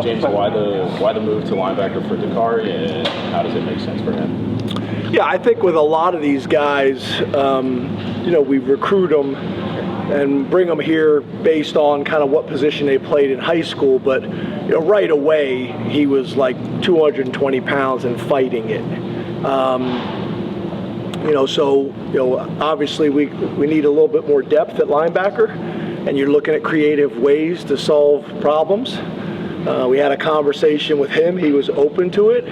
James, why the move to linebacker for Dakaari, and how does it make sense for him? Yeah, I think with a lot of these guys, we recruit them and bring them here based on kind of what position they played in high school. But right away he was like 220 pounds and fighting it. Obviously we need a little bit more depth at linebacker, and you're looking at creative ways to solve problems. We had a conversation with him. He was open to it,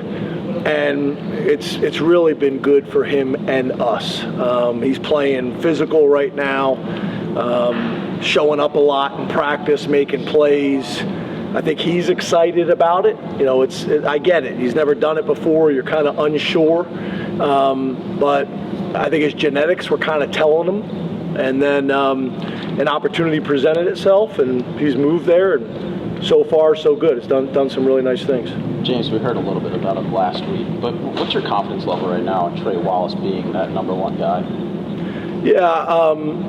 and it's really been good for him and us. He's playing physical right now, showing up a lot in practice, making plays. I think he's excited about it. I get it. He's never done it before. You're kind of unsure, but I think his genetics were kind of telling him. And then an opportunity presented itself, and he's moved there. And so far, so good. It's done some really nice things. James, we heard a little bit about him last week, but what's your confidence level right now in Trey Wallace being that number one guy? Yeah,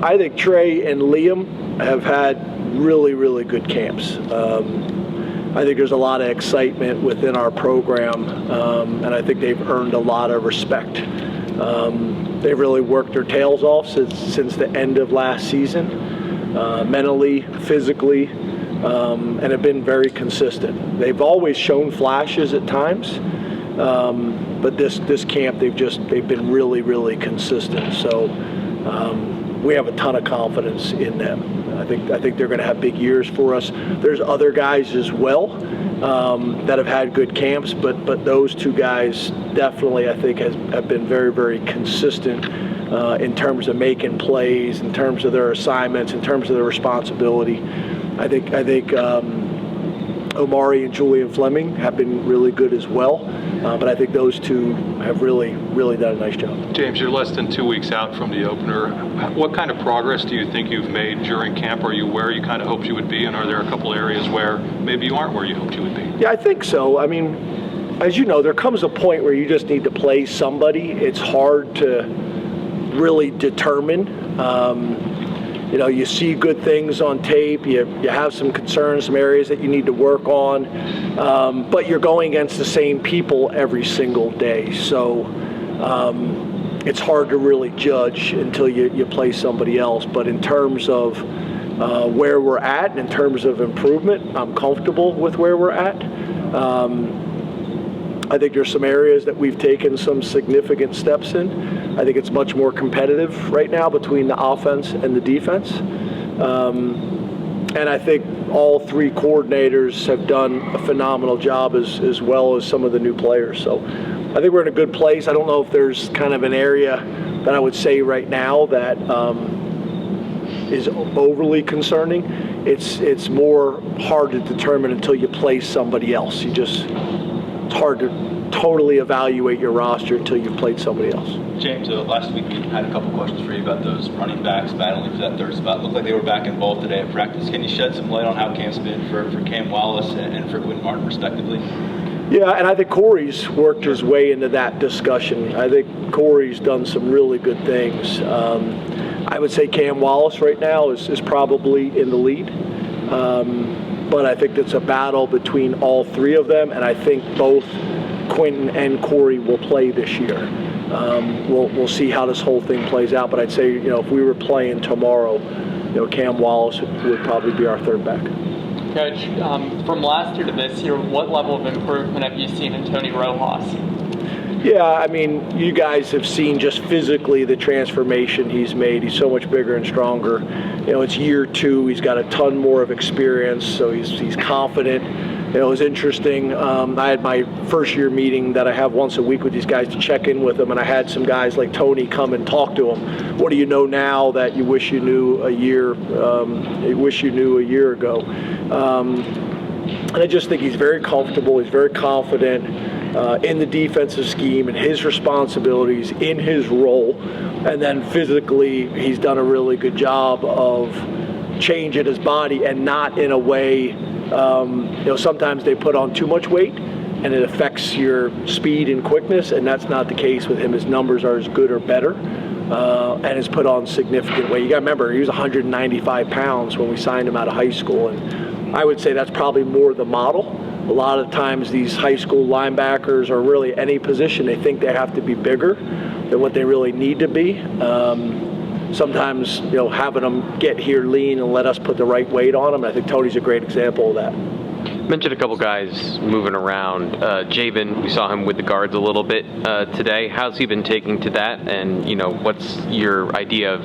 I think Trey and Liam have had really, really good camps. I think there's a lot of excitement within our program, and I think they've earned a lot of respect. They've really worked their tails off since the end of last season, mentally, physically, and have been very consistent. They've always shown flashes at times, but this camp they've been really, really consistent. So we have a ton of confidence in them. I think they're going to have big years for us. There's other guys as well that have had good camps, but those two guys definitely, I think, have been very, very consistent in terms of making plays, in terms of their assignments, in terms of their responsibility. I think Omari and Julian Fleming have been really good as well, but I think those two have really, really done a nice job. James, you're less than 2 weeks out from the opener. What kind of progress do you think you've made during camp? Are you where you kind of hoped you would be, and are there a couple areas where maybe you aren't where you hoped you would be? Yeah, I think so. I mean, as you know, there comes a point where you just need to play somebody. It's hard to really determine. You see good things on tape. You have some concerns, some areas that you need to work on, but you're going against the same people every single day. So it's hard to really judge until you play somebody else. But in terms of where we're at, and in terms of improvement, I'm comfortable with where we're at. I think there's some areas that we've taken some significant steps in. I think it's much more competitive right now between the offense and the defense. And I think all three coordinators have done a phenomenal job as well as some of the new players. So I think we're in a good place. I don't know if there's kind of an area that I would say right now that is overly concerning. It's more hard to determine until you play somebody else. It's hard to totally evaluate your roster until you've played somebody else. James, last week we had a couple questions for you about those running backs battling for that third spot. Looked like they were back involved today at practice. Can you shed some light on how camp's been for Cam Wallace and for Quinn Martin, respectively? Yeah, and I think Corey's worked his way into that discussion. I think Corey's done some really good things. I would say Cam Wallace right now is probably in the lead. But I think it's a battle between all three of them, and I think both Quentin and Corey will play this year. We'll see how this whole thing plays out, but I'd say, if we were playing tomorrow, Cam Wallace would probably be our third back. Coach, from last year to this year, what level of improvement have you seen in Tony Rojas? Yeah, I mean, you guys have seen just physically the transformation he's made. He's so much bigger and stronger. It's year 2. He's got a ton more of experience, so he's confident. It was interesting. I had my first year meeting that I have once a week with these guys to check in with them, and I had some guys like Tony come and talk to him. What do you know now that you wish you knew a year ago? And I just think he's very comfortable. He's very confident in the defensive scheme and his responsibilities in his role. And then physically, he's done a really good job of changing his body, and not in a way, sometimes they put on too much weight and it affects your speed and quickness, and that's not the case with him. His numbers are as good or better, and has put on significant weight. You got to remember, he was 195 pounds when we signed him out of high school, and I would say that's probably more the model. A lot of times these high school linebackers, or really any position, they think they have to be bigger than what they really need to be. Sometimes, having them get here lean and let us put the right weight on them. I think Tony's a great example of that. Mentioned a couple guys moving around. Jven, we saw him with the guards a little bit today. How's he been taking to that? And, what's your idea of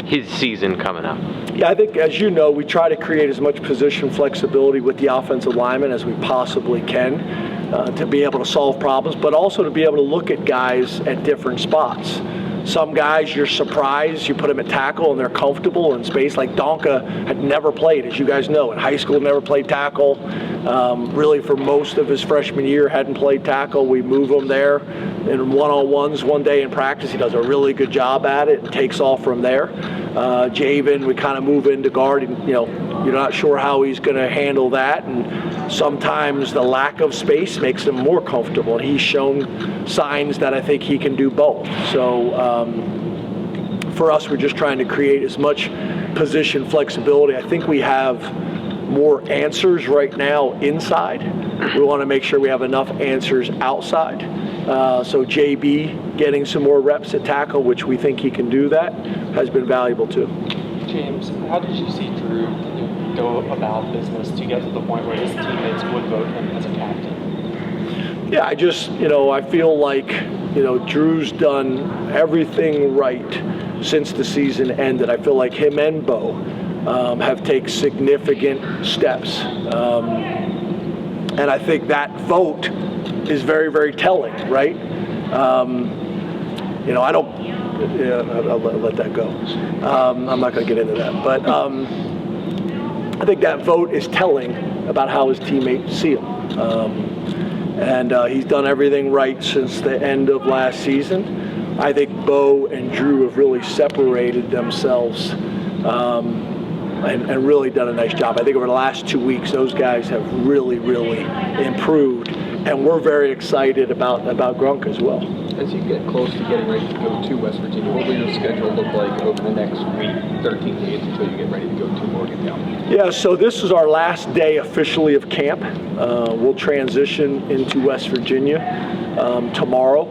his season coming up? Yeah, I think, as you know, we try to create as much position flexibility with the offensive linemen as we possibly can to be able to solve problems, but also to be able to look at guys at different spots. Some guys, you're surprised, you put them at tackle and they're comfortable in space. Like Donka had never played, as you guys know. In high school, never played tackle. Really, for most of his freshman year, hadn't played tackle. We move him there in one-on-ones one day in practice. He does a really good job at it and takes off from there. Jven, we kind of move into guard, and you're not sure how he's going to handle that. And sometimes the lack of space makes him more comfortable. And he's shown signs that I think he can do both. So for us, we're just trying to create as much position flexibility. I think we have more answers right now inside. We want to make sure we have enough answers outside. So JB getting some more reps at tackle, which we think he can do that, has been valuable too. James, how did you see Drew go about business to get to the point where his teammates would vote him as a captain? Yeah, I feel like, Drew's done everything right since the season ended. I feel like him and Bo have taken significant steps. And I think that vote is very, very telling, right? I'll let that go. I'm not going to get into that. But I think that vote is telling about how his teammates see him. And he's done everything right since the end of last season. I think Bo and Drew have really separated themselves and really done a nice job. I think over the last 2 weeks, those guys have really, really improved. And we're very excited about Grunk as well. As you get close to getting ready to go to West Virginia, what will your schedule look like over the next week, 13 days until you get ready to go to Morgantown? Yeah, so this is our last day officially of camp. We'll transition into West Virginia tomorrow.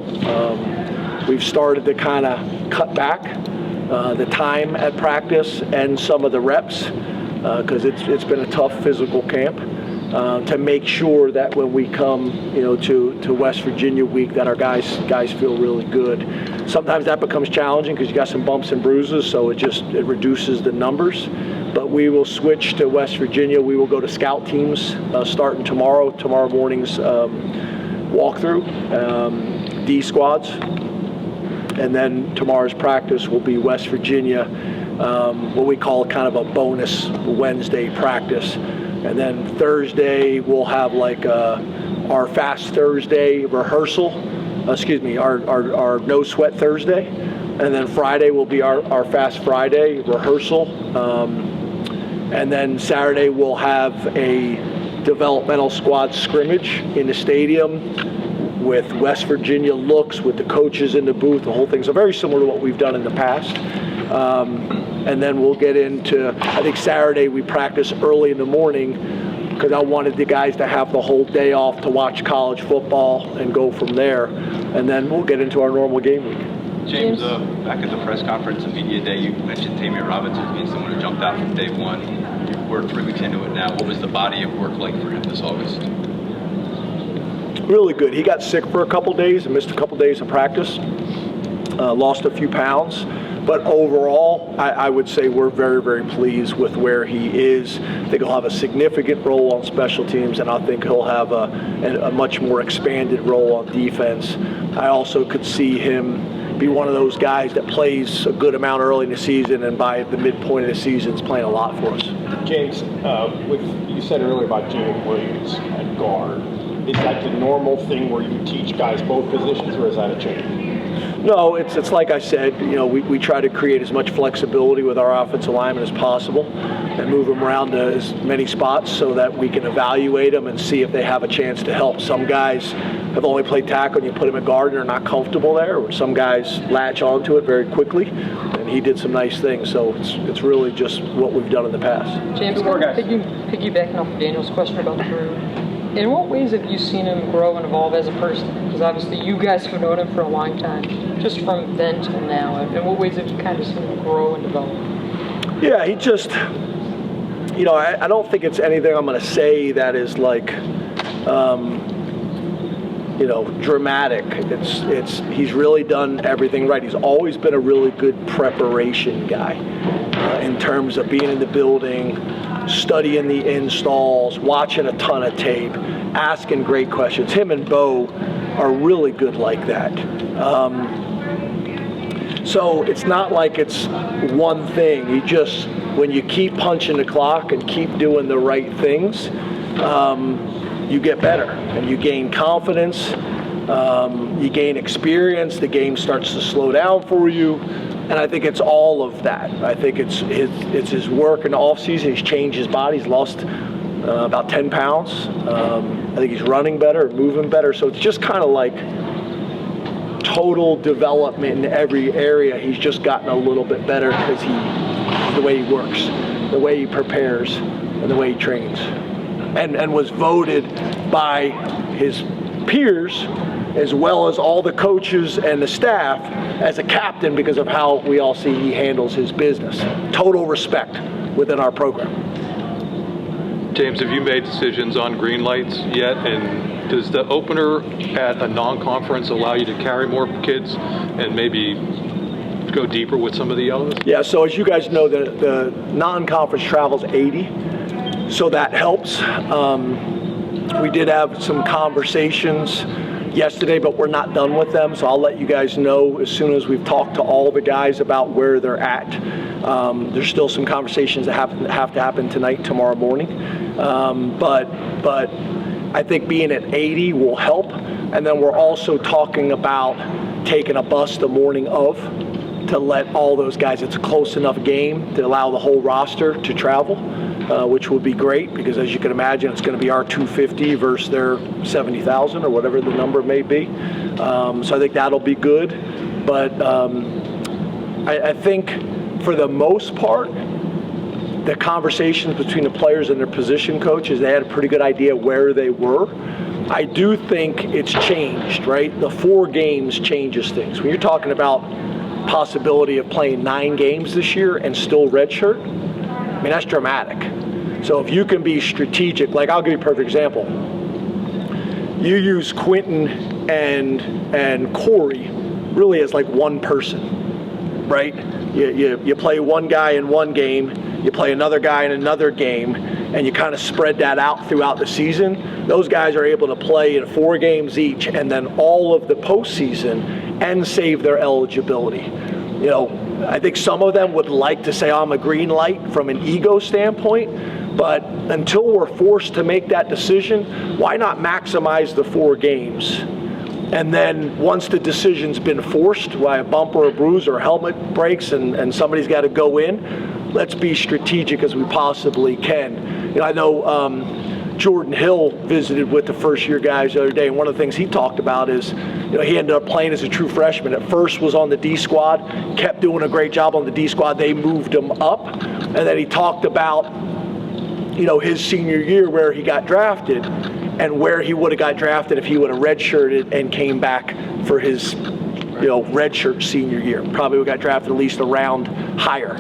We've started to kind of cut back the time at practice and some of the reps because it's been a tough physical camp. To make sure that when we come, to West Virginia week, that our guys feel really good. Sometimes that becomes challenging because you got some bumps and bruises, so it reduces the numbers. But we will switch to West Virginia. We will go to scout teams starting tomorrow morning's walkthrough, D squads, and then tomorrow's practice will be West Virginia, what we call kind of a bonus Wednesday practice. And then Thursday, we'll have our Fast Thursday rehearsal, our No Sweat Thursday. And then Friday will be our Fast Friday rehearsal. And then Saturday, we'll have a developmental squad scrimmage in the stadium with West Virginia looks, with the coaches in the booth, the whole thing. So very similar to what we've done in the past. And then we'll get into, I think Saturday we practice early in the morning because I wanted the guys to have the whole day off to watch college football and go from there. And then we'll get into our normal game week. James, back at the press conference and media day, you mentioned Tamir Roberts as being someone who jumped out from day one. We're 3 weeks into it now. What was the body of work like for him this August? Really good. He got sick for a couple days and missed a couple days of practice. Lost a few pounds. But overall, I would say we're very, very pleased with where he is. I think he'll have a significant role on special teams, and I think he'll have a much more expanded role on defense. I also could see him be one of those guys that plays a good amount early in the season, and by the midpoint of the season is playing a lot for us. James, you said earlier about Jven Williams at guard. Is that the normal thing where you teach guys both positions, or is that a change? No, it's like I said, we try to create as much flexibility with our offensive linemen as possible and move them around to as many spots so that we can evaluate them and see if they have a chance to help. Some guys have only played tackle and you put them at guard and they're not comfortable there, or some guys latch onto it very quickly, and he did some nice things. So it's really just what we've done in the past. James, piggybacking off of Daniel's question about Drew, In what ways have you seen him grow and evolve as a person? Because obviously you guys have known him for a long time, just from then till now. In what ways have you kind of seen him grow and develop? Yeah, he just, I don't think it's anything I'm going to say that is like, dramatic. He's really done everything right. He's always been a really good preparation guy in terms of being in the building, studying the installs, watching a ton of tape, asking great questions. Him and Bo are really good like that. So it's not like it's one thing. When you keep punching the clock and keep doing the right things, you get better and you gain confidence, you gain experience, the game starts to slow down for you. And I think it's all of that. I think it's his work in the offseason. He's changed his body. He's lost about 10 pounds. I think he's running better, moving better. So it's just kind of like total development in every area. He's just gotten a little bit better because the way he works, the way he prepares, and the way he trains. And was voted by his peers as well as all the coaches and the staff as a captain because of how we all see he handles his business. Total respect within our program. James, have you made decisions on green lights yet? And does the opener at a non-conference allow you to carry more kids and maybe go deeper with some of the yellows? Yeah, so as you guys know, the non-conference travel's 80, so that helps. We did have some conversations yesterday, but we're not done with them, so I'll let you guys know as soon as we've talked to all the guys about where they're at. There's still some conversations that have to happen tonight, tomorrow morning, but I think being at 80 will help, and then we're also talking about taking a bus the morning of to let all those guys, it's a close enough game to allow the whole roster to travel, which would be great because as you can imagine, it's going to be our 250 versus their 70,000 or whatever the number may be. So I think that'll be good. But I think for the most part, the conversations between the players and their position coaches, they had a pretty good idea where they were. I do think it's changed, right? The 4 games changes things. When you're talking about possibility of playing 9 games this year and still redshirt, I mean, that's dramatic. So if you can be strategic, like I'll give you a perfect example. You use Quentin and Corey really as like one person, right? You play one guy in one game, you play another guy in another game, and you kind of spread that out throughout the season. Those guys are able to play in 4 games each and then all of the postseason and save their eligibility. I think some of them would like to say I'm a green light from an ego standpoint, but until we're forced to make that decision, why not maximize the 4 games? And then once the decision's been forced, by a bump or a bruise or a helmet breaks and somebody's got to go in, let's be strategic as we possibly can. I know Jordan Hill visited with the first-year guys the other day, and one of the things he talked about is, he ended up playing as a true freshman. At first was on the D squad, kept doing a great job on the D squad. They moved him up, and then he talked about, his senior year where he got drafted and where he would have got drafted if he would have redshirted and came back for his, redshirt senior year. Probably would have got drafted at least a round higher.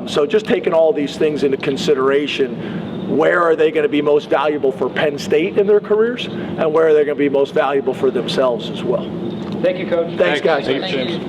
So just taking all these things into consideration, where are they going to be most valuable for Penn State in their careers, and where are they going to be most valuable for themselves as well. Thank you, Coach. Thanks guys. Thanks, James.